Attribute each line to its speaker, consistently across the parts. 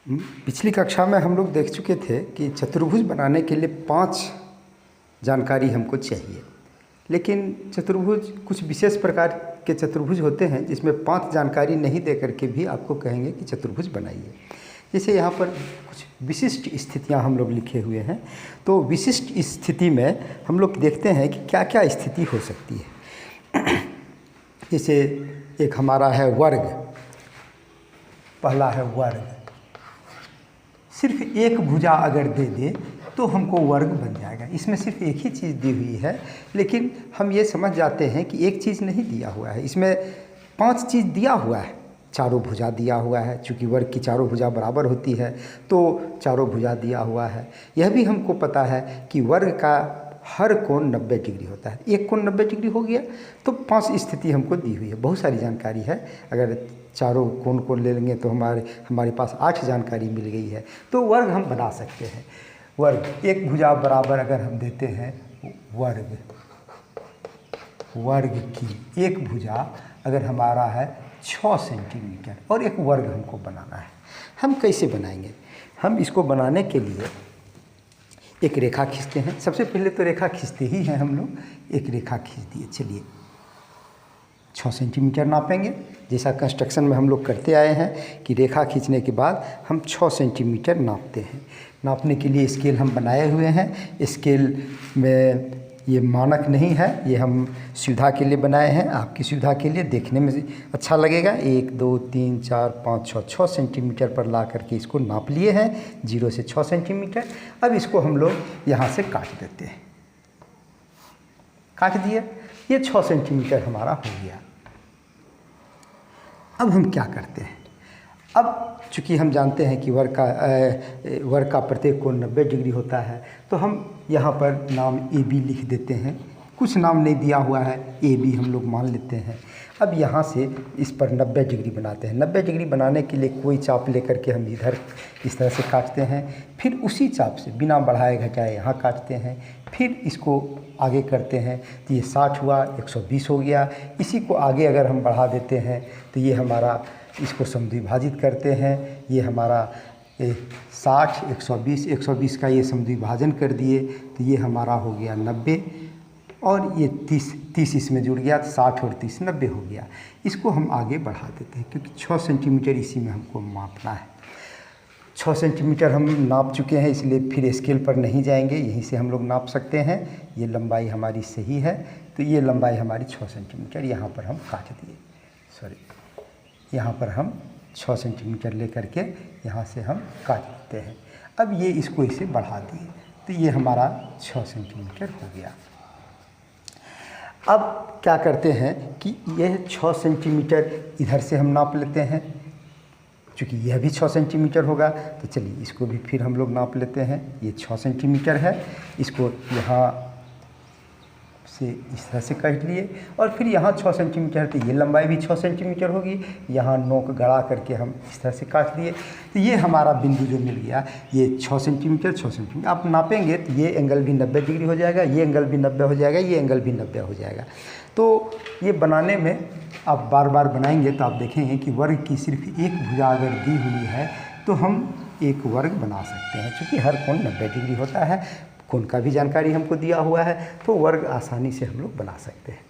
Speaker 1: पिछली कक्षा में हम लोग देख चुके थे कि चतुर्भुज बनाने के लिए 5 जानकारी हमको चाहिए, लेकिन चतुर्भुज कुछ विशेष प्रकार के चतुर्भुज होते हैं जिसमें 5 जानकारी नहीं दे करके भी आपको कहेंगे कि चतुर्भुज बनाइए। जैसे यहाँ पर कुछ विशिष्ट स्थितियाँ हम लोग लिखे हुए हैं, तो विशिष्ट स्थिति में हम लोग देखते हैं कि क्या क्या स्थिति हो सकती है। जैसे एक हमारा है वर्ग, पहला है वर्ग। सिर्फ एक भुजा अगर दे दे तो हमको वर्ग बन जाएगा। इसमें सिर्फ एक ही चीज़ दी हुई है, लेकिन हम ये समझ जाते हैं कि एक चीज़ नहीं दिया हुआ है, इसमें 5 चीज़ दिया हुआ है। चारों भुजा दिया हुआ है, चूँकि वर्ग की चारों भुजा बराबर होती है तो चारों भुजा दिया हुआ है। यह भी हमको पता है कि वर्ग का हर कोण 90 डिग्री होता है। एक कोण 90 डिग्री हो गया तो 5 स्थिति हमको दी हुई है। बहुत सारी जानकारी है, अगर चारों कोण को ले लेंगे तो हमारे पास 8 जानकारी मिल गई है। तो वर्ग हम बना सकते हैं। वर्ग एक भुजा बराबर अगर हम देते हैं वर्ग की एक भुजा अगर हमारा है 6 सेंटीमीटर और एक वर्ग हमको बनाना है। हम कैसे बनाएंगे? हम इसको बनाने के लिए एक रेखा खींचते हैं। सबसे पहले तो रेखा खींचते ही हैं हम लोग। एक रेखा खींच दिए, चलिए 6 सेंटीमीटर नापेंगे। जैसा कंस्ट्रक्शन में हम लोग करते आए हैं कि रेखा खींचने के बाद हम 6 सेंटीमीटर नापते हैं। नापने के लिए स्केल हम बनाए हुए हैं। स्केल में ये मानक नहीं है, ये हम सुविधा के लिए बनाए हैं, आपकी सुविधा के लिए, देखने में अच्छा लगेगा। 1 2 3 4 5 6 सेंटीमीटर पर ला करके इसको नाप लिए हैं, 0 से 6 सेंटीमीटर। अब इसको हम लोग यहाँ से काट देते हैं। काट दिए, ये 6 सेंटीमीटर हमारा हो गया। अब हम क्या करते हैं? अब चूँकि हम जानते हैं कि वर्ग का प्रत्येक कोण 90 डिग्री होता है, तो हम यहाँ पर नाम AB लिख देते हैं। कुछ नाम नहीं दिया हुआ है, AB हम लोग मान लेते हैं। अब यहाँ से इस पर 90 डिग्री बनाते हैं। 90 डिग्री बनाने के लिए कोई चाप लेकर के हम इधर इस तरह से काटते हैं, फिर उसी चाप से बिना बढ़ाए घटाए यहाँ काटते हैं, फिर इसको आगे करते हैं तो ये 60 हुआ, 120 हो गया। इसी को आगे अगर हम बढ़ा देते हैं तो ये हमारा, इसको समद्विभाजित करते हैं, ये हमारा 60 120 120 का ये समद्विभाजन कर दिए तो ये हमारा हो गया 90, और ये 30 इसमें जुड़ गया तो 60 और 30 90 हो गया। इसको हम आगे बढ़ा देते हैं क्योंकि 6 सेंटीमीटर इसी में हमको मापना है। 6 सेंटीमीटर हम नाप चुके हैं, इसलिए फिर स्केल पर नहीं जाएंगे, यहीं से हम लोग नाप सकते हैं। ये लंबाई हमारी सही है, तो ये लंबाई हमारी 6 सेंटीमीटर यहाँ पर हम काट दिए। यहाँ पर हम 6 सेंटीमीटर ले करके यहाँ से हम काट देते हैं। अब ये इसको इसे बढ़ा दिए तो ये हमारा 6 सेंटीमीटर हो गया। अब क्या करते हैं कि यह 6 सेंटीमीटर इधर से हम नाप लेते हैं, चूँकि यह भी 6 सेंटीमीटर होगा तो चलिए इसको भी फिर हम लोग नाप लेते हैं। ये 6 सेंटीमीटर है, इसको यहाँ से इस तरह से काट लिए, और फिर यहाँ 6 सेंटीमीटर तो ये लंबाई भी 6 सेंटीमीटर होगी। यहाँ नोक गड़ा करके हम इस तरह से काट दिए तो ये हमारा बिंदु जो मिल गया, ये 6 सेंटीमीटर 6 सेंटीमीटर। आप नापेंगे तो ये एंगल भी 90 डिग्री हो जाएगा, ये एंगल भी 90 हो जाएगा, ये एंगल भी 90 हो जाएगा। तो ये बनाने में आप बार बार बनाएंगे तो आप देखेंगे कि वर्ग की सिर्फ एक भुजा अगर दी हुई है तो हम एक वर्ग बना सकते हैं। चूँकि हर कोण 90 डिग्री होता है, कोण का भी जानकारी हमको दिया हुआ है, तो वर्ग आसानी से हम लोग बना सकते हैं।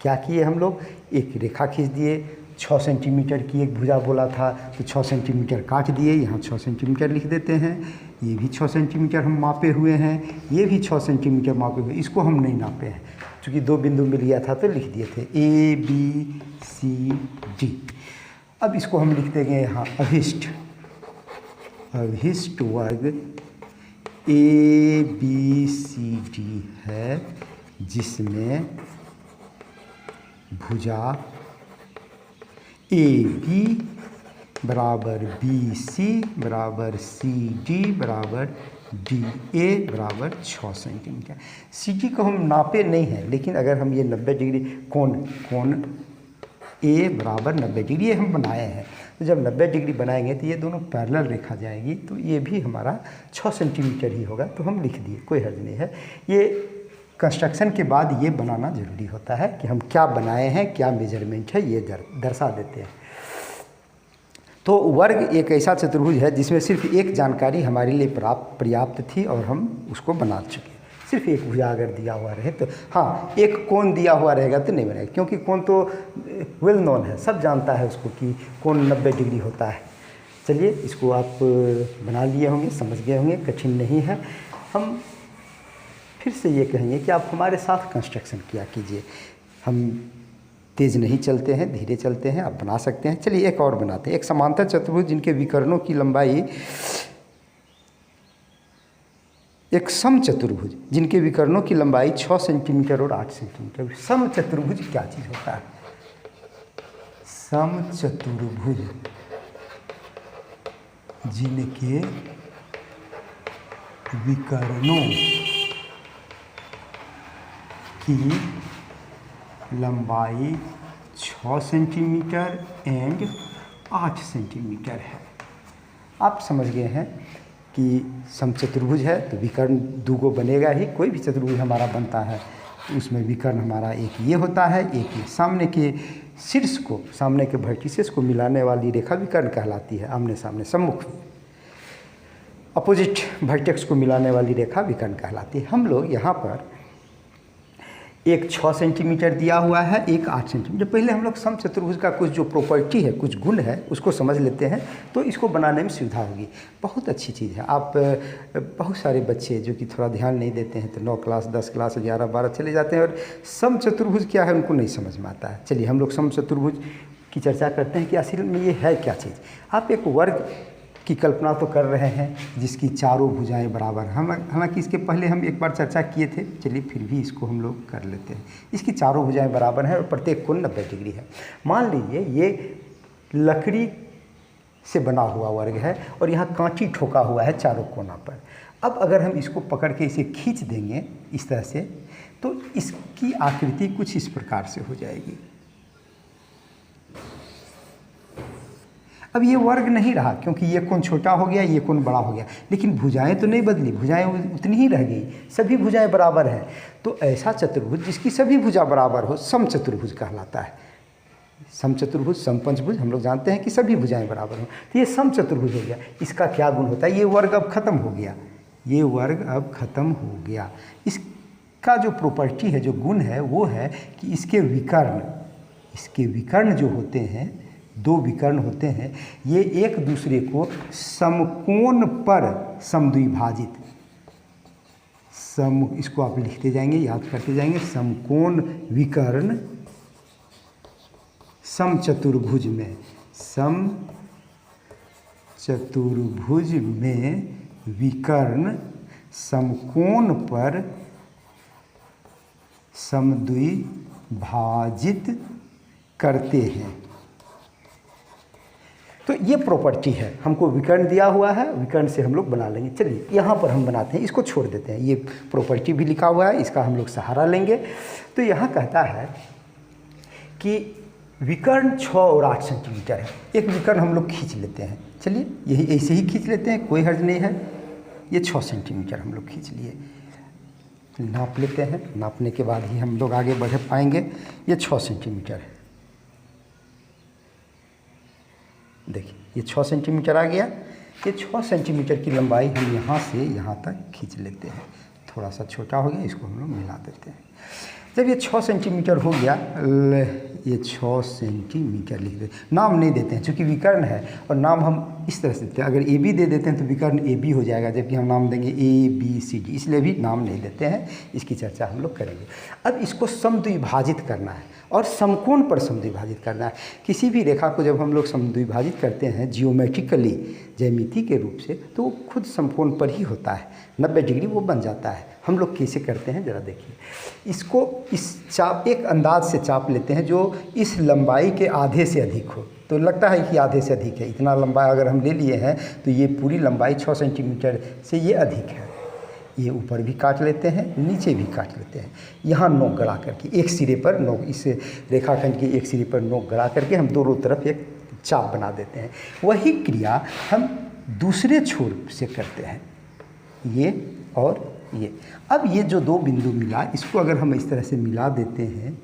Speaker 1: क्या किए हम लोग? एक रेखा खींच दिए। 6 सेंटीमीटर की एक भुजा बोला था तो 6 सेंटीमीटर काट दिए, यहाँ 6 सेंटीमीटर लिख देते हैं। ये भी 6 सेंटीमीटर हम मापे हुए हैं, ये भी 6 सेंटीमीटर मापे हुए। इसको हम नहीं नापे हैं, चूँकि 2 बिंदु मिल गया था तो लिख दिए थे ABCD। अब इसको हम लिख देंगे यहाँ अभिष्ट वर्ग ABCD है, जिसमें भुजा AB बराबर BC बराबर CD बराबर DA बराबर 6 सेंटीमीटर। CD को हम नापे नहीं हैं, लेकिन अगर हम ये 90 डिग्री कोण A बराबर 90 डिग्री ये हम बनाए हैं, तो जब 90 डिग्री बनाएंगे तो ये दोनों पैरेलल रेखा जाएगी, तो ये भी हमारा 6 सेंटीमीटर ही होगा। तो हम लिख दिए, कोई हर्ज नहीं है। ये कंस्ट्रक्शन के बाद ये बनाना ज़रूरी होता है कि हम क्या बनाए हैं, क्या मेजरमेंट है, ये दर्शा देते हैं। तो वर्ग एक ऐसा चतुर्भुज है जिसमें सिर्फ एक जानकारी हमारे लिए पर्याप्त थी और हम उसको बना चुके। सिर्फ एक भुजा अगर दिया हुआ रहे तो, हाँ एक कोण दिया हुआ रहेगा तो नहीं बनेगा, क्योंकि कोण तो वेल नोन है, सब जानता है उसको कि कोण 90 डिग्री होता है। चलिए इसको आप बना लिए होंगे, समझ गए होंगे, कठिन नहीं है। हम फिर से ये कहेंगे कि आप हमारे साथ कंस्ट्रक्शन किया कीजिए। हम तेज़ नहीं चलते हैं, धीरे चलते हैं, आप बना सकते हैं। चलिए एक और बनाते हैं। एक समांतर चतुर्भुज जिनके विकर्णों की लंबाई, एक सम चतुर्भुज जिनके विकर्णों की लंबाई 6 सेंटीमीटर और 8 सेंटीमीटर। सम चतुर्भुज क्या चीज़ होता है? सम चतुर्भुज जिनके विकर्णों की लंबाई 6 सेंटीमीटर एंड 8 सेंटीमीटर है। आप समझ गए हैं कि समचतुर्भुज है तो विकर्ण दूगो बनेगा ही। कोई भी चतुर्भुज हमारा बनता है तो उसमें विकर्ण हमारा एक ये होता है, एक ये। सामने के शीर्ष को, सामने के वर्टिसेस को मिलाने वाली रेखा विकर्ण कहलाती है। आमने सामने सम्मुख अपोजिट वर्टेक्स को मिलाने वाली रेखा विकर्ण कहलाती है। हम लोग यहाँ पर एक 6 सेंटीमीटर दिया हुआ है, एक 8 सेंटीमीटर। पहले हम लोग समचतुर्भुज का कुछ जो प्रॉपर्टी है, कुछ गुण है, उसको समझ लेते हैं तो इसको बनाने में सुविधा होगी। बहुत अच्छी चीज़ है। आप बहुत सारे बच्चे जो कि थोड़ा ध्यान नहीं देते हैं तो 9 क्लास 10 क्लास 11 12 चले जाते हैं और समचतुर्भुज क्या है उनको नहीं समझ में आता है। चलिए हम लोग समचतुर्भुज की चर्चा करते हैं कि असल में ये है क्या चीज़। आप एक वर्ग की कल्पना तो कर रहे हैं जिसकी चारों भुजाएं बराबर। हालांकि इसके पहले हम एक बार चर्चा किए थे, चलिए फिर भी इसको हम लोग कर लेते हैं। इसकी चारों भुजाएं बराबर हैं और प्रत्येक कोण 90 डिग्री है। मान लीजिए ये लकड़ी से बना हुआ वर्ग है और यहाँ कांटी ठोका हुआ है चारों कोना पर। अब अगर हम इसको पकड़ के इसे खींच देंगे इस तरह से तो इसकी आकृति कुछ इस प्रकार से हो जाएगी। अब ये वर्ग नहीं रहा क्योंकि ये कोण छोटा हो गया, ये कोण बड़ा हो गया, लेकिन भुजाएं तो नहीं बदली, भुजाएं उतनी ही रह गई, सभी भुजाएं बराबर हैं। तो ऐसा चतुर्भुज जिसकी सभी भुजा बराबर हो समचतुर्भुज कहलाता है। समचतुर्भुज, समपंचभुज हम लोग जानते हैं कि सभी भुजाएं बराबर हो, तो ये समचतुर्भुज हो गया। इसका क्या गुण होता है? ये वर्ग अब खत्म हो गया, ये वर्ग अब खत्म हो गया। इसका जो प्रॉपर्टी है, जो गुण है, वो है कि इसके विकर्ण जो होते हैं, दो विकर्ण होते हैं, ये एक दूसरे को समकोण पर समद्विभाजित, इसको आप लिखते जाएंगे, याद करते जाएंगे। समकोण विकर्ण समचतुर्भुज में विकर्ण समकोण पर समद्विभाजित करते हैं। तो ये प्रॉपर्टी है, हमको विकर्ण दिया हुआ है, विकर्ण से हम लोग बना लेंगे। चलिए यहाँ पर हम बनाते हैं, इसको छोड़ देते हैं। ये प्रॉपर्टी भी लिखा हुआ है, इसका हम लोग सहारा लेंगे। तो यहाँ कहता है कि विकर्ण 6 और 8 सेंटीमीटर है। एक विकर्ण हम लोग खींच लेते हैं, चलिए यही ऐसे ही खींच लेते हैं, कोई हर्ज नहीं है। ये 6 सेंटीमीटर हम लोग खींच लिए, नाप लेते हैं। नापने के बाद ही हम लोग आगे बढ़ पाएंगे। ये 6 सेंटीमीटर है, देखिए ये 6 सेंटीमीटर आ गया। ये 6 सेंटीमीटर की लंबाई हम यहाँ से यहाँ तक खींच लेते हैं। थोड़ा सा छोटा हो गया, इसको हम लोग मिला देते हैं। जब ये 6 सेंटीमीटर हो गया, ये 6 सेंटीमीटर लिख देते, नाम नहीं देते हैं चूँकि विकर्ण है, और नाम हम इस तरह से देते हैं। अगर ए बी दे देते हैं तो विकर्ण ए बी हो जाएगा, जबकि हम नाम देंगे ए बी सी डी, इसलिए भी नाम नहीं देते हैं। इसकी चर्चा हम लोग करेंगे। अब इसको समद्विभाजित करना है और समकोण पर समद्विभाजित करना है। किसी भी रेखा को जब हम लोग समद्विभाजित करते हैं जियोमेट्रिकली, ज्यामिति के रूप से, तो वो खुद समकोण पर ही होता है, 90 डिग्री वो बन जाता है। हम लोग कैसे करते हैं ज़रा देखिए। इसको इस चाप, एक अंदाज से चाप लेते हैं जो इस लंबाई के आधे से अधिक हो। तो लगता है कि आधे से अधिक है, इतना लंबा अगर हम ले लिए हैं तो ये पूरी लंबाई 6 सेंटीमीटर से ये अधिक है। ये ऊपर भी काट लेते हैं, नीचे भी काट लेते हैं। यहाँ नोक गड़ा करके एक सिरे पर नोक, इस रेखाखंड के एक सिरे पर नोक गड़ा करके हम दोनों तरफ एक चाप बना देते हैं। वही क्रिया हम दूसरे छोर से करते हैं, ये और ये। अब ये जो दो बिंदु मिला, इसको अगर हम इस तरह से मिला देते हैं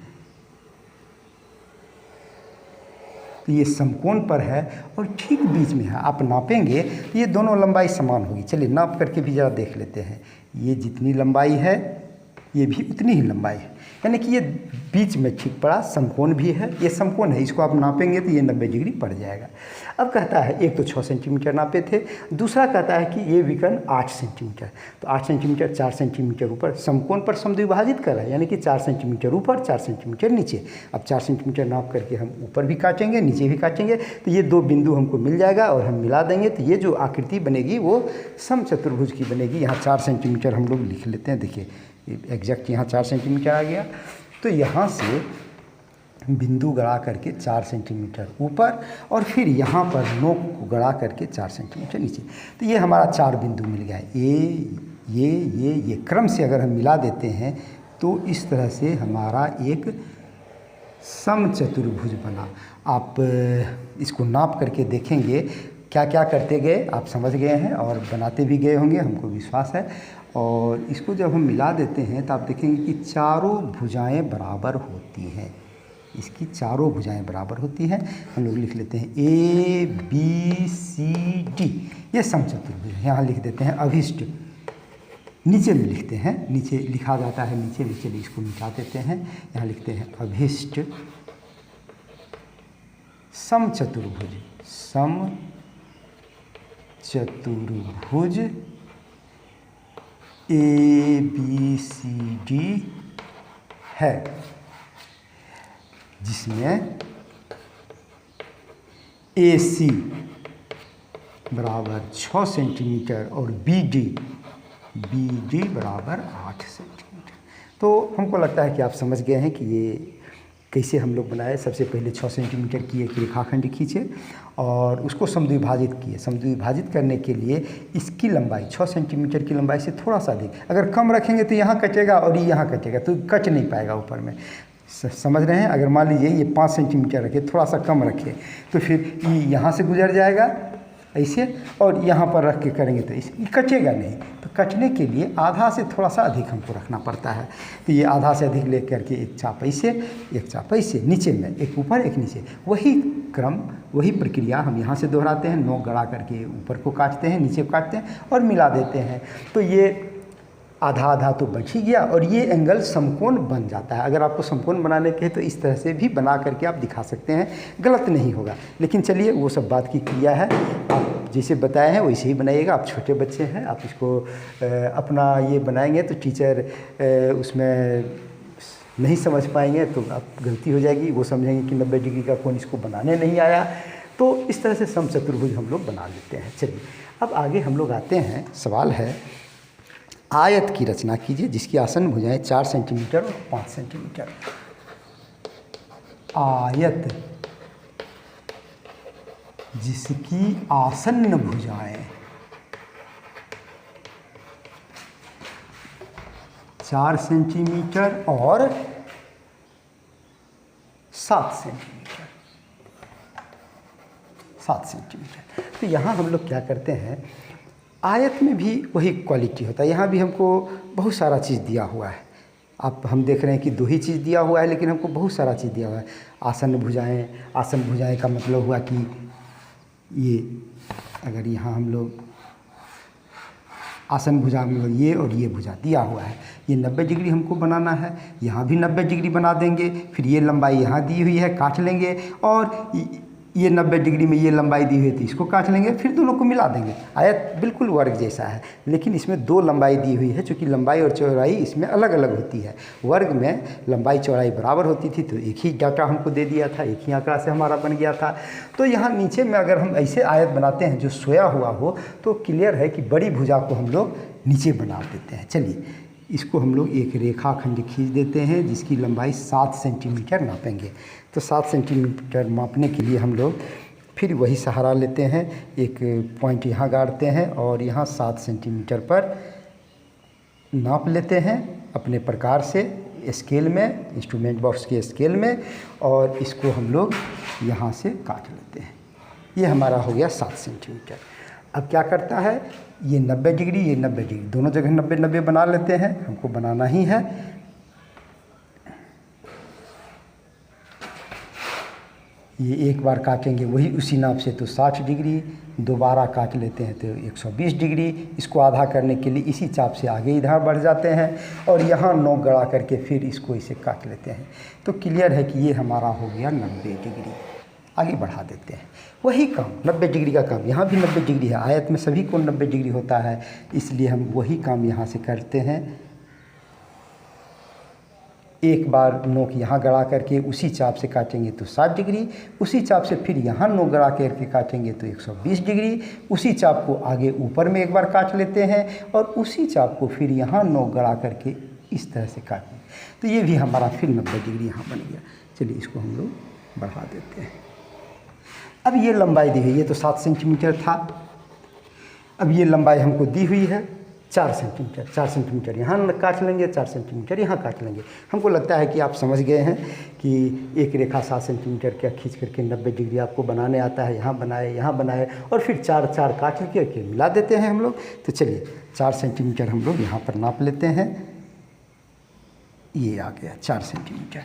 Speaker 1: तो ये समकोण पर है और ठीक बीच में है। आप नापेंगे तो ये दोनों लंबाई समान होगी। चलिए नाप करके भी ज़रा देख लेते हैं। ये जितनी लंबाई है ये भी उतनी ही लंबाई है, यानी कि ये बीच में ठीक पड़ा। समकोण भी है, ये समकोण है, इसको आप नापेंगे तो ये 90 डिग्री पड़ जाएगा। अब कहता है एक तो 6 सेंटीमीटर नापे थे, दूसरा कहता है कि ये विकर्ण 8 सेंटीमीटर। तो 8 सेंटीमीटर 4 सेंटीमीटर ऊपर समकोण पर समद्विभाजित कर रहा है, यानी कि 4 सेंटीमीटर ऊपर 4 सेंटीमीटर नीचे। अब 4 सेंटीमीटर नाप करके हम ऊपर भी काटेंगे नीचे भी काटेंगे तो ये दो बिंदु हमको मिल जाएगा और हम मिला देंगे तो ये जो आकृति बनेगी वो समचतुर्भुज की बनेगी। यहाँ 4 सेंटीमीटर हम लोग लिख लेते हैं। देखिए एग्जैक्ट यहाँ 4 सेंटीमीटर आ गया। तो यहाँ से बिंदु गड़ा करके 4 सेंटीमीटर ऊपर और फिर यहाँ पर नोक को गड़ा करके 4 सेंटीमीटर नीचे। तो ये हमारा 4 बिंदु मिल गया। ये क्रम से अगर हम मिला देते हैं तो इस तरह से हमारा एक समचतुर्भुज बना। आप इसको नाप करके देखेंगे क्या क्या करते गए, आप समझ गए हैं और बनाते भी गए होंगे, हमको विश्वास है। और इसको जब हम मिला देते हैं तो आप देखेंगे कि चारों भुजाएं बराबर होती हैं। इसकी चारों भुजाएं बराबर होती हैं। हम लोग लिख लेते हैं ABCD, ये समचतुर्भुज है। यहाँ लिख देते हैं अभिष्ट, नीचे में लिखते हैं, नीचे लिखा जाता है नीचे में। चलिए इसको मिटा देते हैं। यहाँ लिखते हैं अभिष्ट समचतुर्भुज, समचतुर्भुज ABCD है, जिसमें AC बराबर 6 सेंटीमीटर और BD बराबर 8 सेंटीमीटर। तो हमको लगता है कि आप समझ गए हैं कि ये कैसे हम लोग बनाए। सबसे पहले 6 सेंटीमीटर की एक रेखाखंड खींचे और उसको समद्विभाजित किए। समद्विभाजित करने के लिए इसकी लंबाई 6 सेंटीमीटर की लंबाई से थोड़ा सा अधिक, अगर कम रखेंगे तो यहाँ कटेगा और ये यहाँ कटेगा तो कट नहीं पाएगा ऊपर में। समझ रहे हैं। अगर मान लीजिए ये 5 सेंटीमीटर रखे, थोड़ा सा कम रखे तो फिर ये यहाँ से गुजर जाएगा ऐसे, और यहाँ पर रख के करेंगे तो इसे कटेगा नहीं। तो कटने के लिए आधा से थोड़ा सा अधिक हमको रखना पड़ता है। तो ये आधा से अधिक ले करके एक चाप ऐसे, एक चाप ऐसे, नीचे में एक ऊपर एक नीचे, वही क्रम वही प्रक्रिया हम यहाँ से दोहराते हैं। नोक गड़ा करके ऊपर को काटते हैं, नीचे को काटते हैं और मिला देते हैं। तो ये आधा आधा तो बच ही गया और ये एंगल समकोण बन जाता है। अगर आपको समकोण बनाने के हैं तो इस तरह से भी बना करके आप दिखा सकते हैं, गलत नहीं होगा। लेकिन चलिए वो सब बात की क्रिया है, आप जैसे बताए हैं वैसे ही बनाइएगा। आप छोटे बच्चे हैं, आप इसको अपना ये बनाएंगे तो टीचर उसमें नहीं समझ पाएंगे तो आप गलती हो जाएगी। वो समझेंगे कि 90 डिग्री का कोण इसको बनाने नहीं आया। तो इस तरह से समचतुर्भुज हम लोग बना लेते हैं। चलिए अब आगे हम लोग आते हैं। सवाल है आयत की रचना कीजिए जिसकी आसन भुजाएं 4 सेंटीमीटर और 5 सेंटीमीटर। आयत जिसकी आसन्न भुजाएं 4 सेंटीमीटर और 7 सेंटीमीटर। 7 सेंटीमीटर। तो यहाँ हम लोग क्या करते हैं, आयत में भी वही क्वालिटी होता है। यहाँ भी हमको बहुत सारा चीज़ दिया हुआ है। हम देख रहे हैं कि 2 ही चीज़ दिया हुआ है, लेकिन हमको बहुत सारा चीज़ दिया हुआ है। आसन भुजाएं का मतलब हुआ कि ये अगर यहाँ हम लोग आसन भुजा में ये और ये भुजा दिया हुआ है, ये 90 डिग्री हमको बनाना है। यहाँ भी 90 डिग्री बना देंगे। फिर ये लंबाई यहाँ दी हुई है, काट लेंगे, और ये 90 डिग्री में ये लंबाई दी हुई थी, इसको काट लेंगे, फिर दोनों को मिला देंगे। आयत बिल्कुल वर्ग जैसा है, लेकिन इसमें 2 लंबाई दी हुई है, चूँकि लंबाई और चौड़ाई इसमें अलग अलग होती है। वर्ग में लंबाई चौड़ाई बराबर होती थी तो एक ही डाटा हमको दे दिया था, एक ही आंकड़ा से हमारा बन गया था। तो यहाँ नीचे में अगर हम ऐसे आयत बनाते हैं जो सोया हुआ हो तो क्लियर है कि बड़ी भुजा को हम लोग नीचे बना देते हैं। चलिए इसको हम लोग एक रेखाखंड खींच देते हैं जिसकी लंबाई 7 सेंटीमीटर नापेंगे। तो 7 सेंटीमीटर मापने के लिए हम लोग फिर वही सहारा लेते हैं। एक पॉइंट यहाँ गाड़ते हैं और यहाँ 7 सेंटीमीटर पर नाप लेते हैं अपने प्रकार से, स्केल में, इंस्ट्रूमेंट बॉक्स के स्केल में, और इसको हम लोग यहाँ से काट लेते हैं। ये हमारा हो गया 7 सेंटीमीटर। अब क्या करता है, ये 90 डिग्री, ये 90 डिग्री, दोनों जगह 90-90 बना लेते हैं, हमको बनाना ही है। ये एक बार काटेंगे वही उसी नाप से तो 60 डिग्री, दोबारा काट लेते हैं तो 120 डिग्री। इसको आधा करने के लिए इसी चाप से आगे इधर बढ़ जाते हैं और यहाँ नोक गड़ा करके फिर इसको इसे काट लेते हैं। तो क्लियर है कि ये हमारा हो गया 90 डिग्री। आगे बढ़ा देते हैं वही काम, 90 डिग्री का काम यहाँ भी 90 डिग्री है, आयत में सभी को 90 डिग्री होता है, इसलिए हम वही काम यहाँ से करते हैं। एक बार नोक यहाँ गड़ा करके उसी चाप से काटेंगे तो 60 डिग्री, उसी चाप से फिर यहाँ नोक गड़ा करके काटेंगे तो 120 डिग्री, उसी चाप को आगे ऊपर में एक बार काट लेते हैं और उसी चाप को फिर यहाँ नोक गड़ा करके इस तरह से काटेंगे तो ये भी हमारा फिर 90 डिग्री यहाँ बन गया। चलिए इसको हम लोग बढ़ा देते हैं। अब ये लंबाई दी हुई, ये तो 7 सेंटीमीटर था, अब ये लंबाई हमको दी हुई है 4 सेंटीमीटर। 4 सेंटीमीटर यहाँ काट लेंगे, 4 सेंटीमीटर यहाँ काट लेंगे। हमको लगता है कि आप समझ गए हैं कि एक रेखा 7 सेंटीमीटर का खींच करके 90 डिग्री आपको बनाने आता है, यहाँ बनाए और फिर 4 काट करके मिला देते हैं हम लोग। तो चलिए 4 सेंटीमीटर हम लोग यहाँ पर नाप लेते हैं, ये आ गया 4 सेंटीमीटर।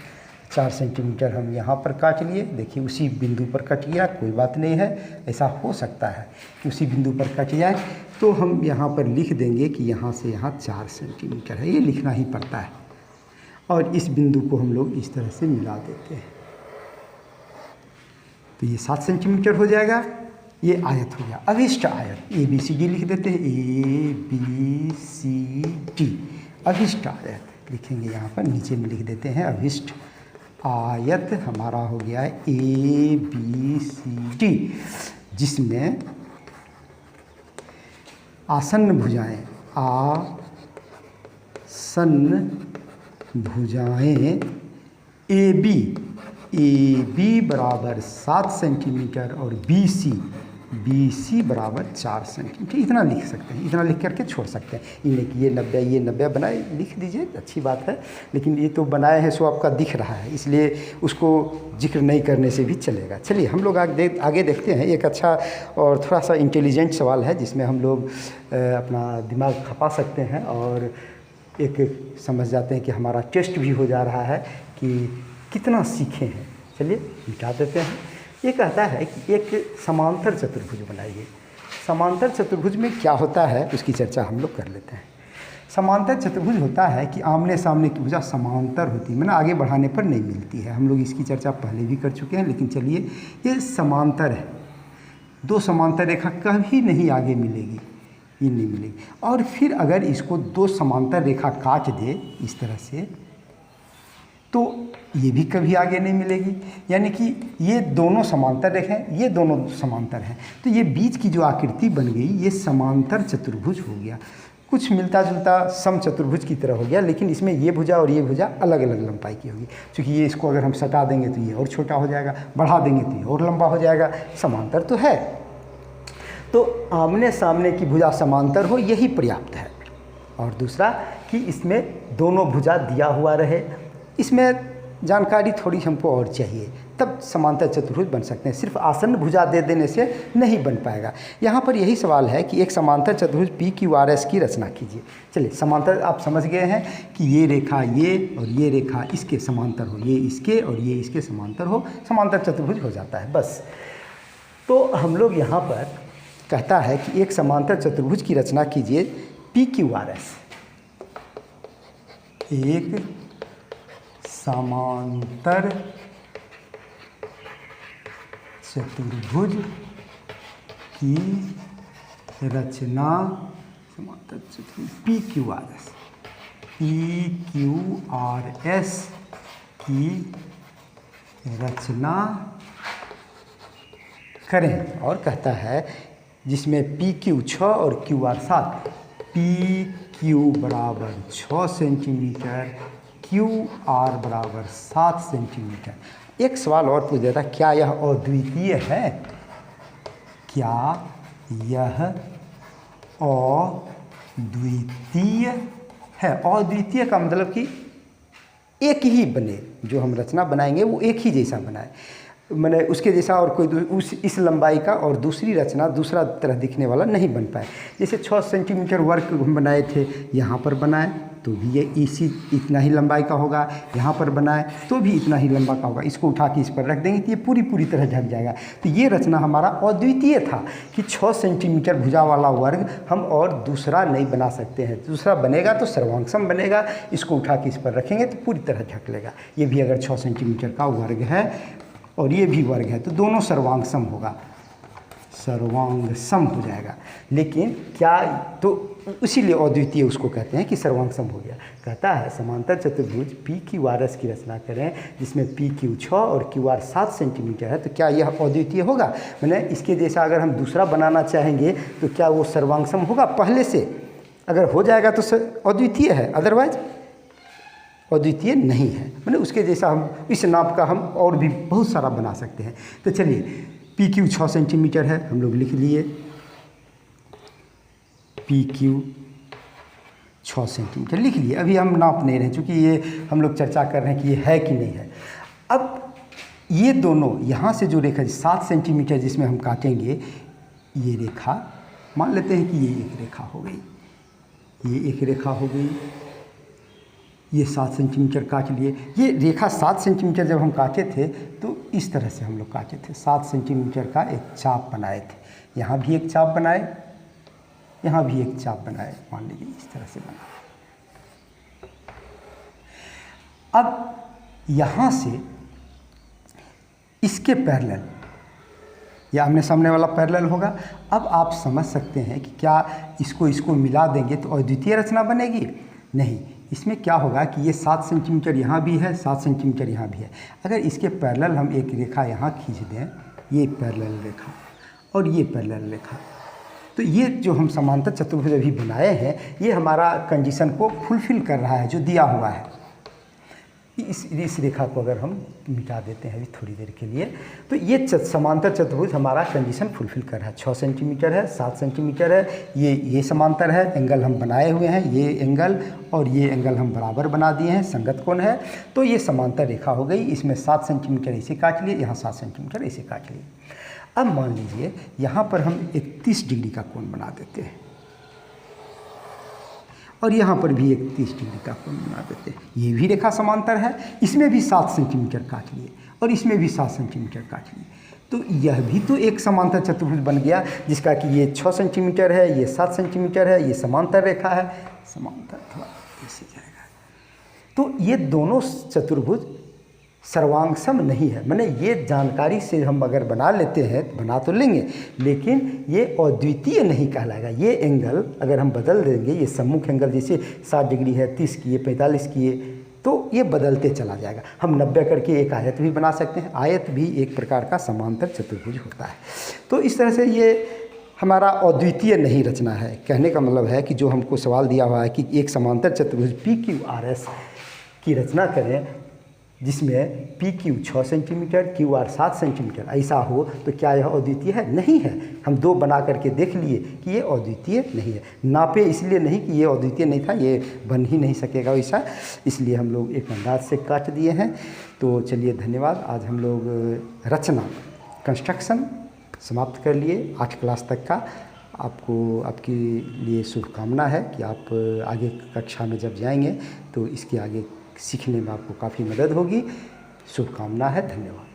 Speaker 1: 4 सेंटीमीटर हम यहाँ पर काट लिए, देखिए उसी बिंदु पर कट गया, कोई बात नहीं है, ऐसा हो सकता है कि उसी बिंदु पर कट जाए। तो हम यहाँ पर लिख देंगे कि यहाँ से यहाँ 4 सेंटीमीटर है, ये लिखना ही पड़ता है। और इस बिंदु को हम लोग इस तरह से मिला देते हैं तो ये 7 सेंटीमीटर हो जाएगा। ये आयत हो गया, अभिष्ट आयत, ABCD लिख देते हैं, ABCD अभिष्ट आयत लिखेंगे। यहाँ पर नीचे में लिख देते हैं अभिष्ट आयत हमारा हो गया है ABCD, जिसमें आसन्न भुजाएं AB बराबर 7 सेंटीमीटर और BC बराबर 4 सेंटीमीटर, इतना लिख सकते हैं, इतना लिख करके छोड़ सकते हैं। ये 90 बनाए लिख दीजिए, अच्छी बात है, लेकिन ये तो बनाए हैं सो आपका दिख रहा है, इसलिए उसको जिक्र नहीं करने से भी चलेगा। चलिए हम लोग आगे देखते हैं। एक अच्छा और थोड़ा सा इंटेलिजेंट सवाल है जिसमें हम लोग अपना दिमाग खपा सकते हैं और एक समझ जाते हैं कि हमारा टेस्ट भी हो जा रहा है कि कितना सीखे हैं। चलिए मिटा देते हैं। ये कहता है कि एक समांतर चतुर्भुज बनाइए। समांतर चतुर्भुज में क्या होता है उसकी चर्चा हम लोग कर लेते हैं। समांतर चतुर्भुज होता है कि आमने सामने की भुजा समांतर होती है, मैंने आगे बढ़ाने पर नहीं मिलती है। हम लोग इसकी चर्चा पहले भी कर चुके हैं, लेकिन चलिए ये समांतर है। 2 समांतर रेखा कभी नहीं आगे मिलेगी, ये नहीं मिलेगी। और फिर अगर इसको 2 समांतर रेखा काट दे इस तरह से तो ये भी कभी आगे नहीं मिलेगी। यानी कि ये दोनों समांतर रेखा हैं, ये दोनों समांतर हैं, तो ये बीच की जो आकृति बन गई ये समांतर चतुर्भुज हो गया। कुछ मिलता जुलता सम चतुर्भुज की तरह हो गया, लेकिन इसमें ये भुजा और ये भुजा अलग अलग लंबाई की होगी। क्योंकि ये इसको अगर हम सटा देंगे तो ये और छोटा हो जाएगा, बढ़ा देंगे तो ये और लंबा हो जाएगा। समांतर तो है, तो आमने सामने की भुजा समांतर हो यही पर्याप्त है। और दूसरा कि इसमें दोनों भुजा दिया हुआ रहे, इसमें जानकारी थोड़ी हमको और चाहिए, तब समांतर चतुर्भुज बन सकते हैं। सिर्फ आसन्न भुजा दे देने से नहीं बन पाएगा। यहाँ पर यही सवाल है कि एक समांतर चतुर्भुज PQRS की रचना कीजिए। चलिए समांतर आप समझ गए हैं कि ये रेखा ये और ये रेखा इसके समांतर हो, ये इसके और ये इसके समांतर हो, समांतर चतुर्भुज हो जाता है बस। तो हम लोग यहाँ पर कहता है कि एक समांतर चतुर्भुज की रचना कीजिए PQRS। एक समांतर चतुर्भुज की रचना, समांतर चतुर्भुज PQRS की रचना करें। और कहता है जिसमें PQ 6 और QR 7, PQ बराबर 6 सेंटीमीटर, QR बराबर 7 सेंटीमीटर। एक सवाल और पूछ देता, क्या यह अद्वितीय है? क्या यह अद्वितीय है? अद्वितीय का मतलब कि एक ही बने, जो हम रचना बनाएंगे वो एक ही जैसा बनाए, मैंने उसके जैसा और कोई इस लंबाई का और दूसरी रचना दूसरा तरह दिखने वाला नहीं बन पाए। जैसे 6 सेंटीमीटर वर्ग हम बनाए थे, यहाँ पर बनाए तो भी ये इसी इतना ही लंबाई का होगा, यहाँ पर बनाए तो भी इतना ही लंबा का होगा। इसको उठा के इस पर रख देंगे तो ये पूरी तरह ढक जाएगा। तो ये रचना हमारा अद्वितीय था कि 6 सेंटीमीटर भुजा वाला वर्ग हम और दूसरा नहीं बना सकते हैं। दूसरा बनेगा तो सर्वांगसम बनेगा, इसको उठा के इस पर रखेंगे तो पूरी तरह ढक लेगा। ये भी अगर 6 सेंटीमीटर का वर्ग है और ये भी वर्ग है तो दोनों सर्वांगसम होगा, सर्वांगसम हो जाएगा। लेकिन क्या तो इसीलिए अद्वितीय उसको कहते हैं कि सर्वांगसम हो गया। कहता है समांतर चतुर्भुज पी क्यू आर एस की रचना करें जिसमें पी क्यू 6 और क्यू आर 7 सेंटीमीटर है, तो क्या यह अद्वितीय होगा? मैंने इसके जैसा अगर हम दूसरा बनाना चाहेंगे तो क्या वो सर्वांगसम होगा? पहले से अगर हो जाएगा तो अद्वितीय है, अदरवाइज अद्वितीय नहीं है। मैंने उसके जैसा हम इस नाप का हम और भी बहुत सारा बना सकते हैं। तो चलिए पी क्यू 6 सेंटीमीटर है, हम लोग लिख लिए पी क्यू 6 सेंटीमीटर लिख लिए। अभी हम नाप नहीं रहे क्योंकि ये हम लोग चर्चा कर रहे हैं कि ये है कि नहीं है। अब ये दोनों यहाँ से जो रेखा 7 सेंटीमीटर जिसमें हम काटेंगे, ये रेखा मान लेते हैं कि ये एक रेखा हो गई, ये एक रेखा हो गई, ये 7 सेंटीमीटर काट लिए। ये रेखा 7 सेंटीमीटर जब हम काटे थे तो इस तरह से हम लोग काटे थे, 7 सेंटीमीटर का एक चाप बनाए थे। यहाँ भी एक चाप बनाए, यहाँ भी एक चाप बनाए, मान लीजिए इस तरह से बना। अब यहाँ से इसके पैरेलल या आमने सामने वाला पैरेलल होगा। अब आप समझ सकते हैं कि क्या इसको मिला देंगे तो अद्वितीय रचना बनेगी? नहीं, इसमें क्या होगा कि ये 7 सेंटीमीटर यहाँ भी है, 7 सेंटीमीटर यहाँ भी है। अगर इसके पैरेलल हम एक रेखा यहाँ खींच दें, ये पैरेलल रेखा और ये पैरेलल रेखा, तो ये जो हम समांतर चतुर्भुज अभी बनाए हैं ये हमारा कंडीशन को फुलफिल कर रहा है जो दिया हुआ है। इस रेखा को अगर हम मिटा देते हैं अभी थोड़ी देर के लिए, तो ये समांतर चतुर्भुज हमारा कंडीशन फुलफिल कर रहा है। 6 सेंटीमीटर है, 7 सेंटीमीटर है, ये समांतर है, एंगल हम बनाए हुए हैं, ये एंगल और ये एंगल हम बराबर बना दिए हैं, संगत कोण है, तो ये समांतर रेखा हो गई। इसमें 7 सेंटीमीटर ऐसे काट लिए, यहाँ 7 सेंटीमीटर ऐसे काट लिए। अब मान लीजिए यहाँ पर हम 31 डिग्री का कोण बना देते हैं और यहाँ पर भी 31 डिग्री का कोण बना देते हैं। ये भी रेखा समांतर है, इसमें भी 7 सेंटीमीटर काट लिए और इसमें भी 7 सेंटीमीटर काट लिए, तो यह भी तो एक समांतर चतुर्भुज बन गया जिसका कि ये 6 सेंटीमीटर है, ये 7 सेंटीमीटर है, ये समांतर रेखा है, समांतर थोड़ा ऐसे जाएगा। तो ये दोनों चतुर्भुज सर्वांगसम नहीं है। मैंने ये जानकारी से हम अगर बना लेते हैं, बना तो लेंगे, लेकिन ये अद्वितीय नहीं कहलाएगा। ये एंगल अगर हम बदल देंगे, ये सम्मुख एंगल जैसे 60 डिग्री है, 30 किए, 45 किए, तो ये बदलते चला जाएगा। हम 90 करके एक आयत भी बना सकते हैं, आयत भी एक प्रकार का समांतर चतुर्भुज होता है। तो इस तरह से ये हमारा अद्वितीय नहीं रचना है। कहने का मतलब है कि जो हमको सवाल दिया हुआ है कि एक समांतर चतुर्भुज पी क्यू आर एस की रचना करें जिसमें P Q 6 centimetre, Q R 7 centimetre ऐसा हो, तो क्या यह अद्वितीय है? नहीं है। हम 2 बना करके देख लिए कि ये अद्वितीय नहीं है। नापे इसलिए नहीं कि ये अद्वितीय नहीं था, ये बन ही नहीं सकेगा वैसा, इसलिए हम लोग एक अंदाज से काट दिए हैं। तो चलिए धन्यवाद। आज हम लोग रचना कंस्ट्रक्शन समाप्त कर लिए 8 क्लास तक का। आपको आपके लिए शुभकामना है कि आप आगे कक्षा में जब जाएंगे तो इसके आगे सीखने में आपको काफ़ी मदद होगी। शुभकामना है। धन्यवाद।